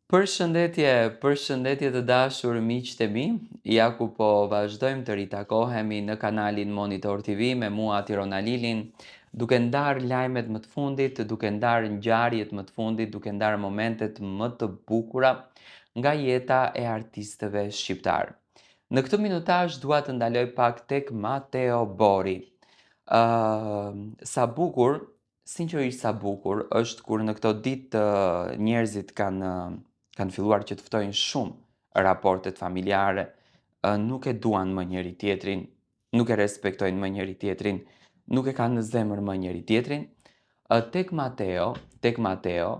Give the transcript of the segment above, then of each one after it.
Përshëndetje të dashur miqtë e mi. Ja ku po vazhdojmë të ritakohemi në kanalin Monitor TV me mua Tirona Lilin, duke ndarë lajmet më të fundit, duke ndarë ngjarjet më të fundit, duke ndarë momentet më të bukura nga jeta e artistëve shqiptar. Në këtë minutazh dua të ndaloj pak tek Mateo Bori. Sa bukur, sinqerisht sa bukur është kur në këto ditë njerëzit kanë filluar që të ftojnë shumë raportet familjare, nuk e duan më njëri tjetrin, nuk e respektojnë më njëri tjetrin, nuk e kanë në zemër më njëri tjetrin. Tek Mateo,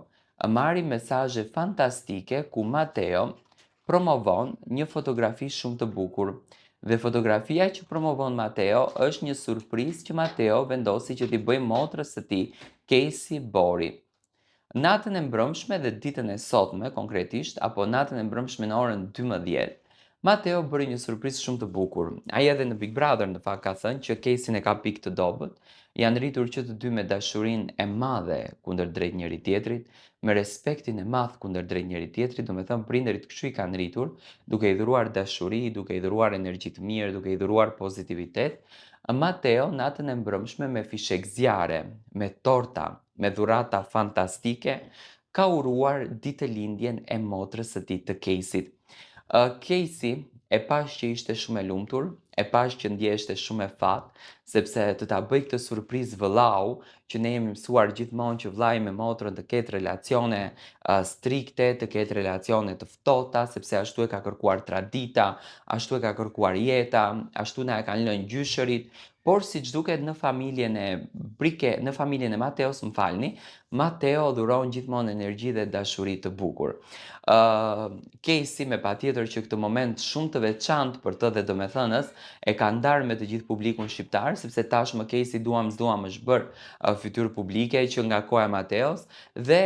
marrim mesazhe fantastike ku Mateo promovon një fotografi shumë të bukur. Dhe fotografia që promovon Mateo është një surprizë që Mateo vendosi që t'i bëjë motrës së tij, Casey Bori. Natën e mbrëmshme dhe ditën e sotme, konkretisht, apo natën e mbrëmshme në orën 12, Mateo bëri një surprizë shumë të bukur. Ai edhe në Big Brother në fakt ka thënë që Casey-n e ka pikë të dobët, janë rritur që të dy me dashurinë e madhe kundërdrejt njëri tjetrit, me respektin e madh kundërdrejt njëri tjetrit, domethënë prindërit kështu i kanë rritur, duke i dhuruar dashuri, duke i dhuruar energji të mirë, duke i dhuruar pozitivitet. Mateo natën e mbrëmshme me fishek zjarre, me torta, me dhurata fantastike, ka uruar ditëlindjen e motrës së tij të Casey-t. Casey e pash që ishte shumë e lumtur, e pash që ndjeshte shumë e fat, sepse të ta bëj këtë surprizë vëllau, që ne jemi mësuar gjithmonë që vllai me motrën të ketë relacione strikte, të ketë relacione të ftohta, sepse ashtu e ka kërkuar tradita, ashtu e ka kërkuar jeta, ashtu na e kanë lënë gjyshërit, por siç duket në familjen e Mateos, m'falni, Mateo dhuron gjithmonë energji dhe dashuri të bukur. Casey me patjetër që këtë moment shumë të veçantë për të dhe domethënës e ka ndarë me të gjithë publikun shqiptar, sepse tashmë Casey duam s'duam është bërë fytyrë publike që nga koha e Mateos dhe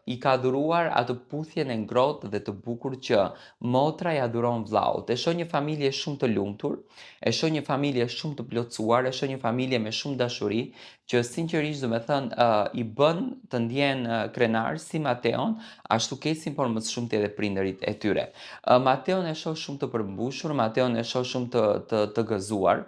i ka dhuruar atë puthjen e ngrohtë dhe të bukur që motra ja dhuron vllaut. E shoh një familje shumë të lumtur, e shoh një familje shumë të plotësuar, e shoh një familje me shumë dashuri që sinqerisht domethënë i bën të ndjen krenar si Mateon, ashtu Casey, por më shumë edhe prindërit e tyre. Mateon e shoh shumë të përmbushur, Mateon e shoh shumë të gëzuar,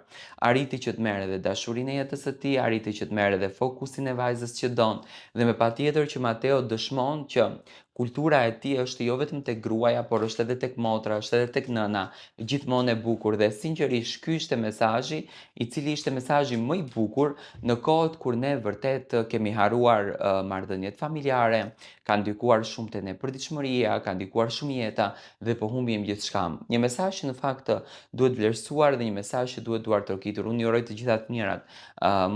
arriti që të merr edhe dashurinë e jetës së tij, arriti që të merr edhe fokusin e vajzës që don, dhe me patjetër që Mateo dëshmon që kultura e tij është jo vetëm tek gruaja, por është edhe tek motra, është edhe tek nëna, gjithmonë e bukur dhe sinqerisht ky ishte mesazhi, i cili ishte mesazhi më i bukur në kohët kur ne vërtet kemi harruar marrëdhëniet familjare, ka ndikuar shumë te nepërditshmëria, ka ndikuar shumë jeta dhe po humbim gjithçka. Një mesazh që në fakt duhet vlerësuar dhe një mesazh që duhet duar trokitur. Unë uroj të gjitha të mirat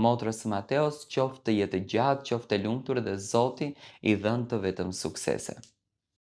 motrës së Mateos, qoftë të jetë gjatë, qoftë e lumtur dhe Zoti i dhënë të vetëm suksese.